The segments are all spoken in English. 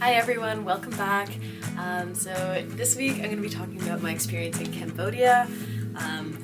Hi everyone, welcome back. So this week I'm going to be talking about my experience in Cambodia.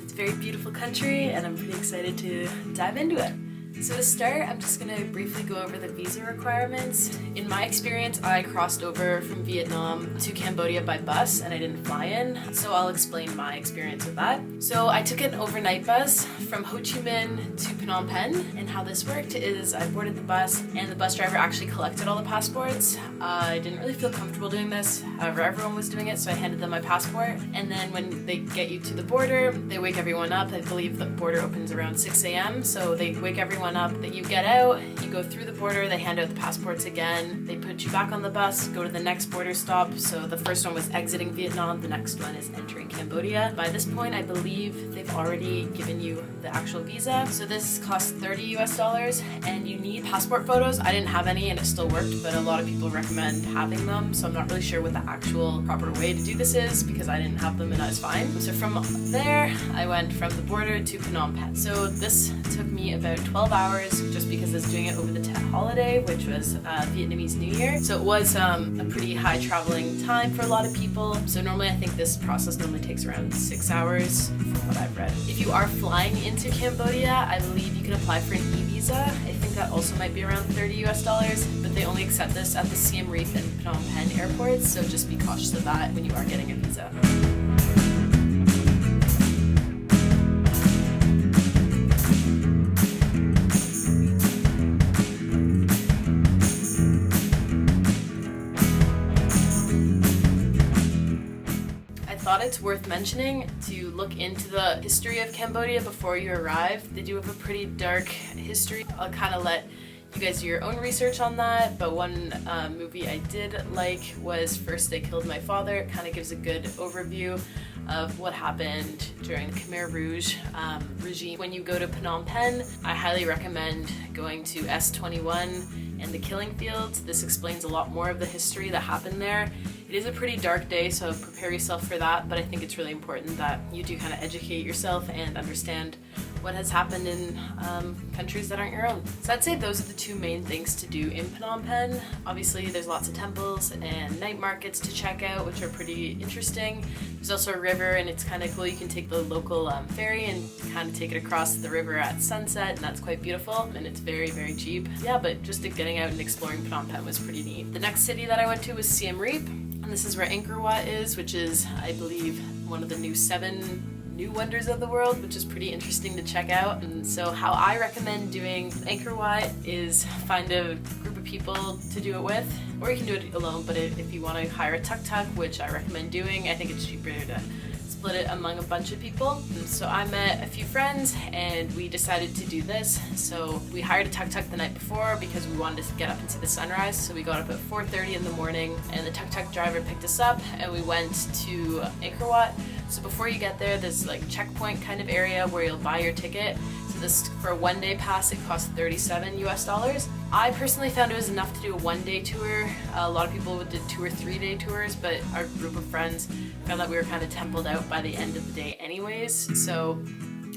It's a very beautiful country and I'm pretty excited to dive into it. So to start, I'm just going to briefly go over the visa requirements. In my experience, I crossed over from Vietnam to Cambodia by bus and I didn't fly in, so I'll explain my experience with that. So I took an overnight bus from Ho Chi Minh to Phnom Penh, and how this worked is I boarded the bus and the bus driver actually collected all the passports. I didn't really feel comfortable doing this, however everyone was doing it, so I handed them my passport, and then when they get you to the border, they wake everyone up. I believe the border opens around 6 a.m., so they wake everyone up, that you get out, you go through the border, they hand out the passports again, they put you back on the bus, go to the next border stop. So the first one was exiting Vietnam, the next one is entering Cambodia. By this point, I believe they've already given you the actual visa. So this costs $30 US, and you need passport photos. I didn't have any and it still worked, but a lot of people recommend having them, so I'm not really sure what the actual proper way to do this is because I didn't have them and I was fine. So from there, I went from the border to Phnom Penh. So this took me about 12 hours just because I was doing it over the Tet holiday, which was Vietnamese New Year. So it was a pretty high traveling time for a lot of people. So normally I think this process normally takes around 6 hours from what I've read. If you are flying into Cambodia, I believe you can apply for an e-visa. I think that also might be around $30 US, but they only accept this at the Siem and Phnom Penh airports, so just be cautious of that when you are getting a visa. I thought it's worth mentioning to look into the history of Cambodia before you arrive. They do have a pretty dark history. I'll kind of let you guys do your own research on that, but one movie I did like was First They Killed My Father. It kind of gives a good overview of what happened during the Khmer Rouge regime. When you go to Phnom Penh, I highly recommend going to S21 and the Killing Fields. This explains a lot more of the history that happened there. It is a pretty dark day, so prepare yourself for that, but I think it's really important that you do kind of educate yourself and understand what has happened in countries that aren't your own. So I'd say those are the two main things to do in Phnom Penh. Obviously there's lots of temples and night markets to check out, which are pretty interesting. There's also a river and it's kind of cool. You can take the local ferry and kind of take it across the river at sunset, and that's quite beautiful and it's very, very cheap. Yeah, but just getting out and exploring Phnom Penh was pretty neat. The next city that I went to was Siem Reap, and this is where Angkor Wat is, which is, I believe, one of the 7 new wonders of the world, which is pretty interesting to check out. And so how I recommend doing Angkor Wat is find a group of people to do it with, or you can do it alone, but if you want to hire a tuk-tuk, which I recommend doing, I think it's cheaper to split it among a bunch of people. And so I met a few friends and we decided to do this. So we hired a tuk-tuk the night before because we wanted to get up and see the sunrise. So we got up at 4:30 in the morning and the tuk-tuk driver picked us up and we went to Angkor Wat. So before you get there, there's like checkpoint kind of area where you'll buy your ticket. So this, for a one-day pass, it costs $37 US. I personally found it was enough to do a one-day tour. A lot of people did 2 or 3-day tours, but our group of friends found that we were kind of templed out by the end of the day anyways. So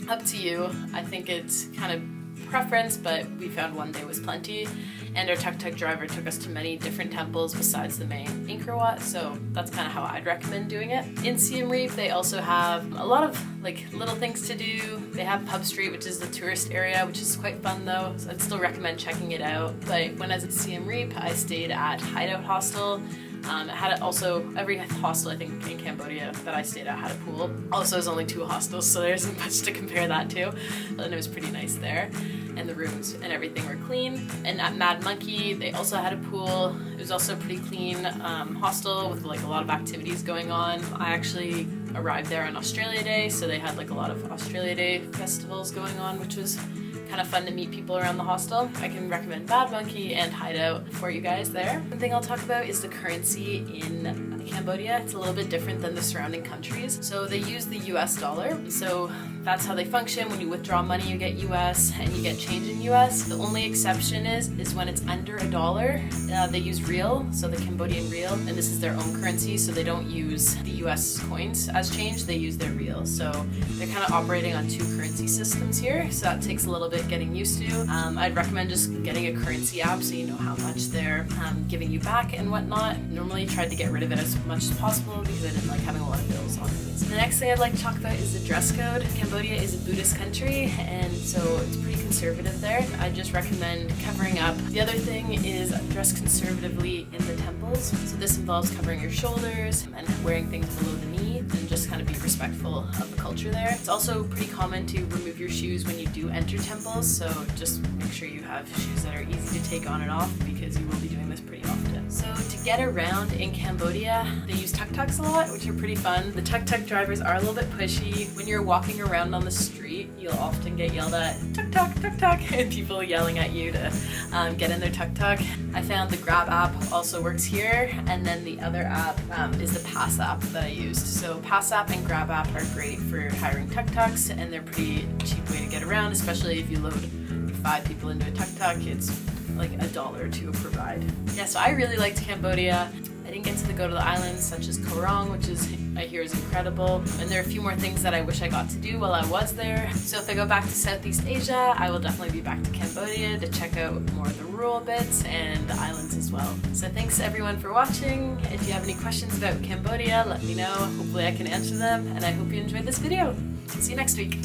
up to you. I think it's kind of preference, but we found one day was plenty, and our tuk-tuk driver took us to many different temples besides the main Angkor Wat, so that's kind of how I'd recommend doing it. In Siem Reap, they also have a lot of like little things to do. They have Pub Street, which is the tourist area, which is quite fun though, so I'd still recommend checking it out. But when I was at Siem Reap, I stayed at Hideout Hostel. It had also, every hostel I think in Cambodia that I stayed at had a pool. Also, there's only 2 hostels, so there isn't much to compare that to. And it was pretty nice there. And the rooms and everything were clean. And at Mad Monkey, they also had a pool. It was also a pretty clean hostel with like a lot of activities going on. I actually arrived there on Australia Day, so they had like a lot of Australia Day festivals going on, which was kind of fun to meet people around the hostel. I can recommend Mad Monkey and Hideout for you guys there. One thing I'll talk about is the currency in Cambodia. It's a little bit different than the surrounding countries. So they use the US dollar. So that's how they function. When you withdraw money, you get US and you get change in US. The only exception is when it's under $1, they use real, so the Cambodian real, and this is their own currency, so they don't use the US coins as change, they use their real. So they're kind of operating on two currency systems here, so that takes a little bit getting used to. I'd recommend just getting a currency app so you know how much they're giving you back and whatnot. Normally tried to get rid of it as much as possible because I didn't like having a lot of bills on me. So the next thing I'd like to talk about is the dress code. Cambodia is a Buddhist country, and so it's pretty conservative there. I just recommend covering up. The other thing is dress conservatively in the temples. So this involves covering your shoulders and wearing things below the knee and just kind of be respectful of the culture there. It's also pretty common to remove your shoes when you do enter temples, so just make sure you have shoes that are easy to take on and off because you will be doing this pretty often. So to get around in Cambodia, they use tuk-tuks a lot, which are pretty fun. The tuk-tuk drivers are a little bit pushy. When you're walking around on the street, you'll often get yelled at, tuk-tuk, tuk-tuk, and people yelling at you to get in their tuk-tuk. I found the Grab app also works here, and then the other app is the Pass app that I used. So Pass app and Grab app are great for hiring tuk-tuks, and they're pretty cheap way to get around, especially if you load 5 people into a tuk-tuk. It's like $1 or $2 per ride. Yeah, so I really liked Cambodia. I didn't get to go to the islands such as Koh Rong, which is I hear is incredible, and there are a few more things that I wish I got to do while I was there. So if I go back to Southeast Asia, I will definitely be back to Cambodia to check out more of the rural bits and the islands as well. So thanks everyone for watching. If you have any questions about Cambodia, let me know. Hopefully I can answer them, and I hope you enjoyed this video. See you next week.